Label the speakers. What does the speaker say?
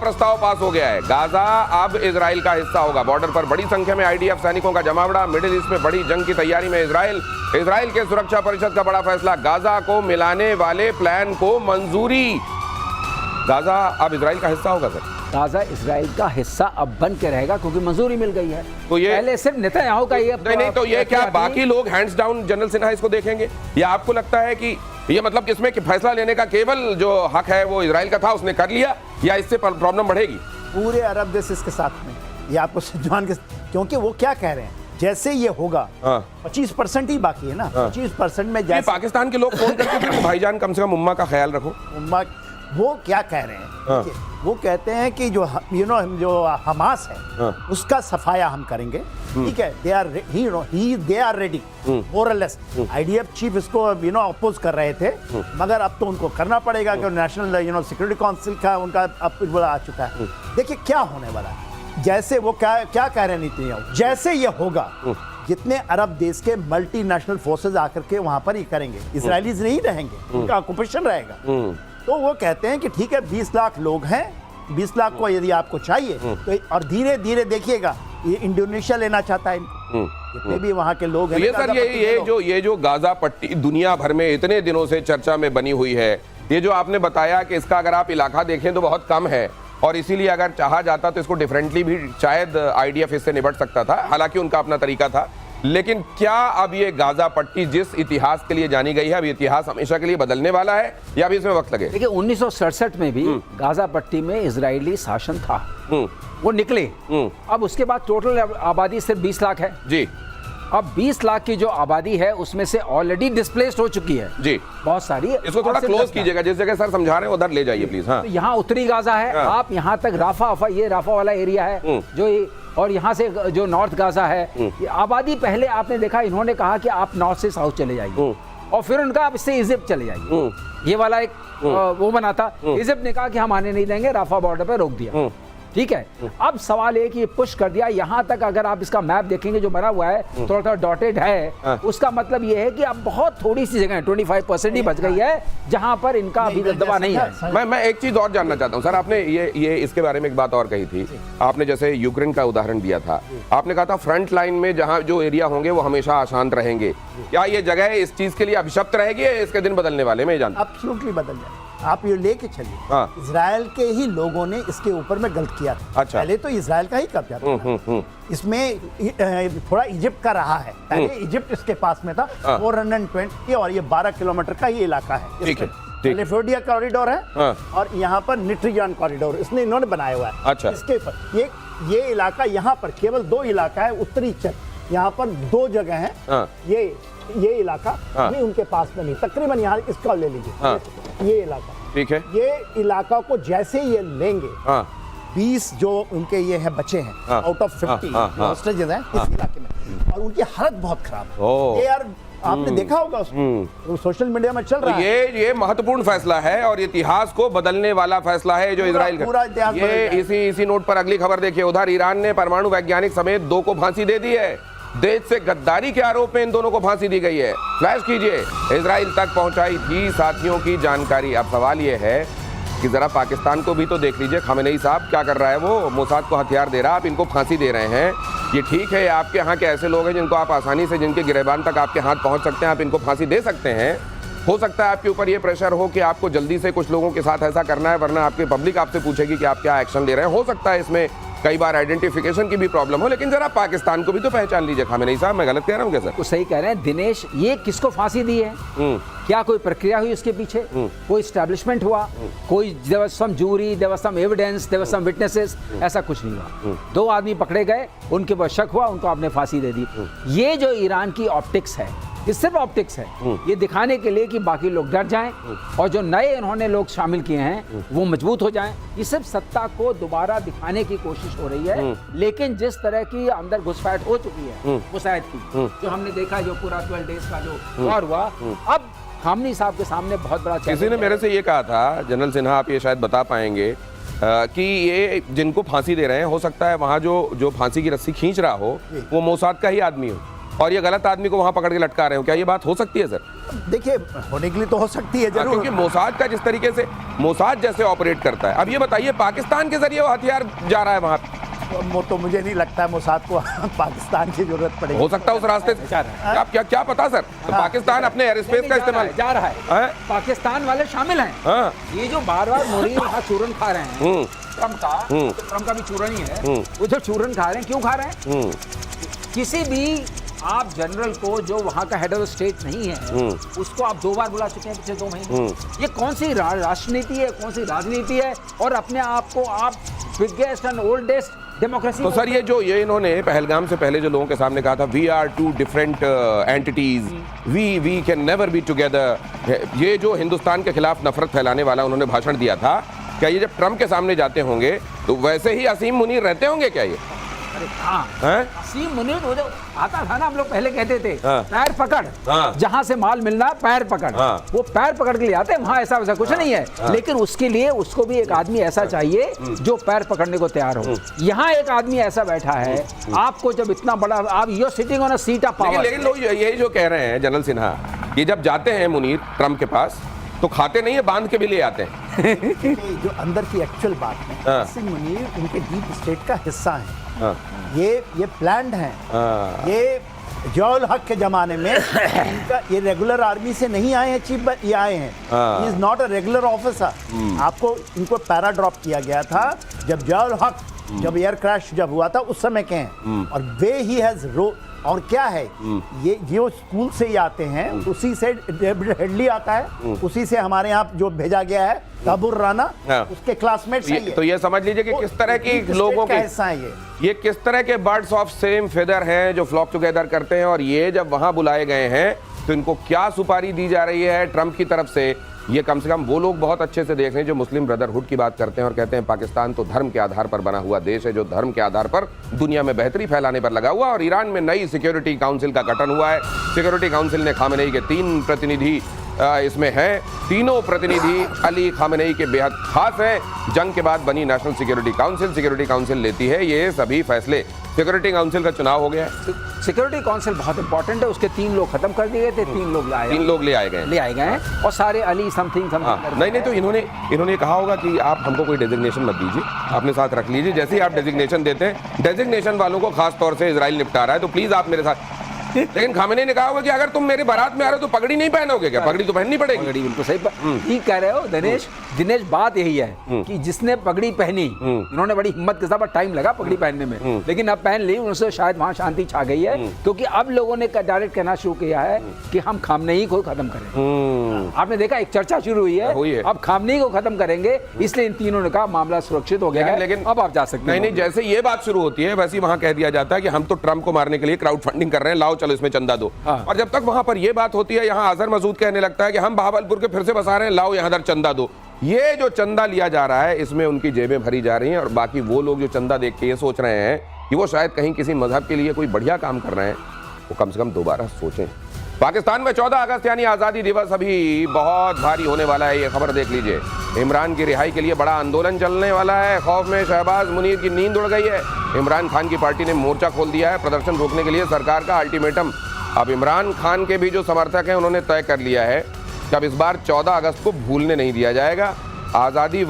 Speaker 1: प्रस्ताव पास हो गया है। गाजा अब इजराइल का हिस्सा होगा। बॉर्डर पर बड़ी संख्या में आईडीएफ सैनिकों का जमावड़ा। मिडिल ईस्ट में बड़ी जंग की तैयारी में इजराइल के सुरक्षा परिषद का बड़ा फैसला। गाजा को मिलाने वाले प्लान को मंजूरी। गाजा अब इजराइल का हिस्सा होगा सर।
Speaker 2: गाजा इजराइल का हिस्सा अब बन के रहेगा क्योंकि मंजूरी मिल गई है।
Speaker 1: तो ये
Speaker 2: पहले सिर्फ नेतन्याहू का ये
Speaker 1: नहीं तो ये क्या बाकी लोग हैंड्स डाउन जनरल सिन्हा इसको देखेंगे, या आपको लगता है कि ये मतलब इसमें कि फैसला लेने का केवल जो हक है वो इजराइल का था, उसने कर लिया, या इससे प्रॉब्लम बढ़ेगी?
Speaker 3: पूरे अरब देश इसके साथ में, ये आपको समझाने के, क्योंकि वो क्या कह रहे हैं, जैसे ये होगा 25% ही बाकी है ना, 25% में जैसे
Speaker 1: पाकिस्तान के लोग फोन करके भाईजान कम से कम उम्मा का ख्याल रखो।
Speaker 3: उम्मा वो क्या कह रहे हैं, वो कहते हैं कि जो जो हमास है उसका सफाया हम करेंगे, ठीक है, दे आर रेडी मोर और लेस। आईडीएफ चीफ इसको अपोज कर रहे थे, मगर अब तो उनको करना पड़ेगा कि नेशनल सिक्योरिटी काउंसिल का उनका अप्रूवल आ चुका है। देखिए क्या होने वाला है, जैसे वो क्या कह रहे हैं नेतन्याहू, जैसे ये होगा जितने अरब देश के मल्टीनेशनल फोर्सेज आकर के वहां पर ही करेंगे, इसराइलीज नहीं रहेंगे, उनका ऑक्यूपेशन रहेगा। तो वो कहते हैं कि ठीक है 20 लाख लोग हैं, 20 लाख को यदि आपको चाहिए तो, और धीरे धीरे देखिएगा ये इंडोनेशिया लेना चाहता है, जितने भी वहाँ के लोग हैं।
Speaker 1: ये सर ये जो गाजा पट्टी दुनिया भर में इतने दिनों से चर्चा में बनी हुई है, ये जो आपने बताया कि इसका अगर आप इलाका देखें तो बहुत कम है, और इसीलिए अगर चाहा जाता तो इसको डिफरेंटली भी शायद आईडीएफ इससे निपट सकता था, हालांकि उनका अपना तरीका था। लेकिन क्या अब ये गाजा पट्टी जिस इतिहास के लिए जानी गई है, अब इतिहास हमेशा के लिए बदलने वाला है, या अभी इसमें वक्त लगेगा?
Speaker 2: देखिए 1967 में भी गाजा पट्टी में इजरायली शासन था, वो निकले। अब उसके बाद टोटल आबादी सिर्फ 20 लाख है
Speaker 1: जी।
Speaker 2: अब 20 लाख की जो आबादी है उसमें से ऑलरेडी डिस्प्लेस्ड हो चुकी है
Speaker 1: जी,
Speaker 2: बहुत सारी।
Speaker 1: इसको थोड़ा क्लोज कीजिएगा, जिस जगह सर समझा रहे हैं उधर ले जाइए प्लीज। हाँ,
Speaker 2: तो यहाँ उत्तरी गाजा है, आप यहाँ तक ये राफा वाला एरिया है जो ये, और यहाँ से जो नॉर्थ गाजा है, ये आबादी पहले आपने देखा इन्होंने कहा कि आप नॉर्थ से साउथ चले जाइए, और फिर उनका आप इससे इजिप्ट चले जाइए, ये वाला एक वो बना था। इजिप्ट ने कहा कि हम आने नहीं देंगे, राफा बॉर्डर पे रोक दिया, ठीक है। अब सवाल है कि पुश कर दिया यहाँ तक। अगर आप इसका मैप देखेंगे जो बना हुआ है थोड़ा थोड़ा डॉटेड है, उसका मतलब ये है कि अब बहुत थोड़ी सी जगह 25% ही बच गई है जहां पर इनका अभी दबदबा नहीं है।
Speaker 1: मैं एक चीज और जानना चाहता हूं सर, आपने ये इसके बारे में एक बात और कही थी, आपने जैसे यूक्रेन का उदाहरण दिया था, आपने कहा था फ्रंट लाइन में जहां जो एरिया होंगे वो हमेशा अशांत रहेंगे। क्या ये जगह इस चीज के लिए अभिशप्त रहेगी, इसके दिन बदलने वाले में जानता?
Speaker 3: एब्सोल्युटली बदल जाए, आप ये लेके चलिए। इजराइल के ही लोगों ने इसके ऊपर में गलत किया था।
Speaker 1: अच्छा।
Speaker 3: पहले तो इजराइल का ही कब्जा था, इसमें थोड़ा इजिप्ट का रहा है, पहले इजिप्ट इसके पास में था 420, और ये 12 किलोमीटर का ही इलाका है।
Speaker 1: ठीक है,
Speaker 3: कैलिफोर्निया कॉरिडोर है, और यहाँ पर निट्रिजान कॉरिडोर इन्होंने बनाया हुआ है।
Speaker 1: अच्छा।
Speaker 3: इसके ये इलाका, यहाँ पर केवल 2 इलाका है, उत्तरी यहाँ पर 2 जगह है। ये इलाका नहीं उनके पास में नहीं, तकरीबन यहाँ इसका ले लीजिए, ये इलाका, ठीक है, ये इलाका को जैसे ये लेंगे, 20 जो उनके ये है बचे हैं आउट ऑफ 50 हॉस्टेजेस हैं इस इलाके में, और उनकी हालत बहुत खराब है। ये यार आपने देखा होगा सोशल मीडिया में चल रहा है।
Speaker 1: ये महत्वपूर्ण फैसला है और इतिहास को बदलने वाला फैसला है जो इजराइल का। ये इसी नोट पर अगली खबर देखिए, उधर ईरान ने परमाणु वैज्ञानिक समेत 2 को फांसी दे दी है। देश से गद्दारी के आरोप में इन दोनों को फांसी दी गई है। फ्लैश कीजिए, इजराइल तक पहुंचाई थी साथियों की जानकारी। अब सवाल यह है कि जरा पाकिस्तान को भी तो देख लीजिए, खamenei साहब क्या कर रहा है, वो मोसाद को हथियार दे रहा है, आप इनको फांसी दे रहे हैं। ये ठीक है, आपके यहाँ के ऐसे लोग हैं जिनको आप आसानी से, जिनके गिरेबान तक आपके हाथ पहुंच सकते हैं, आप इनको फांसी दे सकते हैं। हो सकता है आपके ऊपर ये प्रेशर हो कि आपको जल्दी से कुछ लोगों के साथ ऐसा करना है, वरना आपकी पब्लिक आपसे पूछेगी कि आप क्या एक्शन ले रहे हैं। हो सकता है इसमें कई बार आइडेंटिफिकेशन की भी प्रॉब्लम हो, लेकिन जरा पाकिस्तान को भी तो पहचान लीजिए। खamenei साहब, मैं गलत कह रहा हूँ क्या सर?
Speaker 2: वो सही कह रहे हैं दिनेश। ये किसको फांसी दी है, क्या कोई प्रक्रिया हुई उसके पीछे, कोई एस्टैब्लिशमेंट हुआ, कोई there was some jury, there was some evidence, there was some witnesses, ऐसा कुछ नहीं हुआ। 2 आदमी पकड़े गए, उनके ऊपर शक हुआ, उनको आपने फांसी दे दी। ये जो ईरान की ऑप्टिक्स है, ये सिर्फ ऑप्टिक्स है, ये दिखाने के लिए कि बाकी लोग डर जाएं, और जो नए इन्होंने लोग शामिल किए हैं वो मजबूत हो जाएं। ये सिर्फ सत्ता को दोबारा दिखाने की कोशिश हो रही है। लेकिन जिस तरह की अंदर घुसपैठ हो चुकी है मुसाइद की, जो हमने देखा, जो पूरा 12 डेज का जो वॉर हुआ, अब खamenei साहब के सामने बहुत बड़ा
Speaker 1: किसी ने मेरे से ये कहा था, जनरल सिन्हा आप ये शायद बता पाएंगे, कि ये जिनको फांसी दे रहे हैं, हो सकता है वहाँ जो फांसी की रस्सी खींच रहा हो वो मोसाद का ही आदमी हो, और ये गलत आदमी को वहां पकड़ के लटका रहे हो। क्या ये बात हो सकती है सर?
Speaker 3: देखिए होने के लिए तो हो सकती है जरूर।
Speaker 1: क्योंकि मोसाद का जिस तरीके से मोसाद जैसे ऑपरेट करता है, अब ये बताइए पाकिस्तान के जरिए वो हथियार जा रहा है वहां,
Speaker 3: वो तो मुझे नहीं लगता है मोसाद को पाकिस्तान की जरूरत पड़ेगी।
Speaker 1: हो सकता है उस रास्ते से क्या पता सर, पाकिस्तान अपने एयर स्पेस का इस्तेमाल
Speaker 2: जा रहा है, पाकिस्तान वाले शामिल हैं। ये जो बार-बार मोदी वहाँ चूरन खा रहे हैं ट्रम्प का भी चूरन ही है, वो जो चूरन खा रहे हैं क्यों खा रहे हैं? किसी भी आप जनरल को जो वहाँ का हेड ऑफ स्टेट नहीं है उसको आप 2 बार बुला चुके हैं पिछले 2 महीने। ये कौन सी राजनीति है, कौन सी राजनीति है? और अपने आप को आप बिगेस्ट एंड ओल्डेस्ट डेमोक्रेसी।
Speaker 1: तो सर ये इन्होंने पहलगाम से पहले जो लोगों के सामने कहा था, we are 2 different entities, we can never be together, ये जो हिंदुस्तान के खिलाफ नफरत फैलाने वाला उन्होंने भाषण दिया था, क्या ये जब ट्रम्प के सामने जाते होंगे तो वैसे ही असीम मुनीर रहते होंगे क्या ये?
Speaker 2: अरे हाँ, असीम मुनीर वो जो आता था ना, हम लोग पहले कहते थे पैर पकड़, जहां से माल मिलना पैर पकड़, वो पैर पकड़ के लिए आते हैं, वहां ऐसा वैसा कुछ नहीं है। लेकिन उसके लिए उसको भी एक आदमी ऐसा चाहिए जो पैर पकड़ने को तैयार हो। यहाँ एक आदमी ऐसा बैठा है, आपको जब इतना बड़ा, आप you sitting on a seat of power.
Speaker 1: लेकिन लोग यही जो कह रहे हैं जनरल सिन्हा, ये जब जाते हैं मुनीर ट्रम्प के पास तो खाते नहीं है, बांध के भी ले आते हैं।
Speaker 3: जो अंदर की एक्चुअल बात है, असीम मुनीर उनके डीप स्टेट का हिस्सा है। ये प्लान्ड है। ये जौल हक के जमाने में इनका, ये रेगुलर आर्मी से नहीं आए हैं चीफ, ये आए हैं, is not a regular officer. आपको इनको पैरा ड्रॉप किया गया था जब जौल हक, जब एयर क्रैश जब हुआ था उस समय के हैं। और वे ही हैज और क्या है, ये जो स्कूल से ही आते हैं, उसी से हेडली आता है, उसी से हमारे यहाँ जो भेजा गया है ताबुर राना, उसके क्लासमेट्स हैं।
Speaker 1: तो ये समझ लीजिए कि किस तरह की लोगों के
Speaker 3: हिस्सा है
Speaker 1: ये किस तरह के बर्ड्स ऑफ सेम फेदर हैं जो फ्लॉक टुगेदर करते हैं। और ये जब वहां बुलाए गए हैं तो इनको क्या सुपारी दी जा रही है ट्रम्प की तरफ से, ये कम से कम वो लोग बहुत अच्छे से देख रहे हैं जो मुस्लिम ब्रदरहुड की बात करते हैं और कहते हैं पाकिस्तान तो धर्म के आधार पर बना हुआ देश है, जो धर्म के आधार पर दुनिया में बेहतरी फैलाने पर लगा हुआ। और ईरान में नई सिक्योरिटी काउंसिल का गठन हुआ है। सिक्योरिटी काउंसिल ने खामेनेई के 3 प्रतिनिधि इसमें हैं। तीनों प्रतिनिधि अली खामेनेई के बेहद खास हैं। जंग के बाद बनी नेशनल सिक्योरिटी काउंसिल लेती है ये सभी फैसले। सिक्योरिटी काउंसिल का चुनाव हो गया है।
Speaker 2: सिक्योरिटी काउंसिल बहुत इंपॉर्टेंट है, उसके 3 लोग खत्म कर दिए गए थे, 3 लोग ले आए गए हैं और सारे अली समथिंग
Speaker 1: नहीं तो इन्होंने कहा होगा कि आप हमको कोई डेजिग्नेशन मत दीजिए, अपने साथ रख लीजिए। जैसे ही आप डेजिग्नेशन देते हैं, डेजिग्नेशन वालों को खास तौर से इजराइल निपटा रहा है, तो प्लीज आप मेरे साथ। लेकिन खामेनेई ने कहा होगा कि अगर तुम मेरे बारात में आ रहे हो तो पगड़ी नहीं पहनोगे क्या? पगड़ी तो पहननी पड़ेगी।
Speaker 2: पगड़ी बिल्कुल सही ठीक कह रहे हो दिनेश, बात यही है कि जिसने पगड़ी पहनी, इन्होंने बड़ी हिम्मत के साथ, टाइम लगा पगड़ी पहनने में, लेकिन अब पहन ली, उनसे शायद वहां शांति छा गई है। क्योंकि अब लोगों ने डायरेक्ट कहना शुरू किया है कि हम खामनेई को खत्म करें। आपने देखा एक चर्चा शुरू हुई है, अब खामनेई को खत्म करेंगे, इसलिए इन तीनों ने कहा मामला सुरक्षित हो गया है, लेकिन अब आप जा सकते हैं।
Speaker 1: नहीं, जैसे ये बात शुरू होती है वैसे ही वहां कह दिया जाता है कि हम तो ट्रम्प को मारने के लिए क्राउड फंडिंग कर रहे हैं, लाओ चलो इसमें चंदा दो। और जब तक वहां पर यह बात होती है, यहां अजहर मसूद कहने लगता है कि हम बहावलपुर के फिर से बसा रहे हैं, लाओ यहां दर चंदा दो। ये जो चंदा लिया जा रहा है, इसमें उनकी जेबें भरी जा रही हैं। और बाकी वो लोग जो चंदा देख के ये सोच रहे हैं कि वो शायद कहीं किसी मजहब के लिए कोई बढ़िया काम कर रहे हैं, वो कम से कम दोबारा सोचें। पाकिस्तान में 14 अगस्त यानी आज़ादी दिवस अभी बहुत भारी होने वाला है। ये खबर देख लीजिए, इमरान की रिहाई के लिए बड़ा आंदोलन चलने वाला है। खौफ में शहबाज मुनीर की नींद उड़ गई है। इमरान खान की पार्टी ने मोर्चा खोल दिया है। प्रदर्शन रोकने के लिए सरकार का अल्टीमेटम। अब इमरान खान के भी जो समर्थक हैं उन्होंने तय कर लिया है कि अब इस बार 14 अगस्त को भूलने नहीं दिया जाएगा। आज़ादी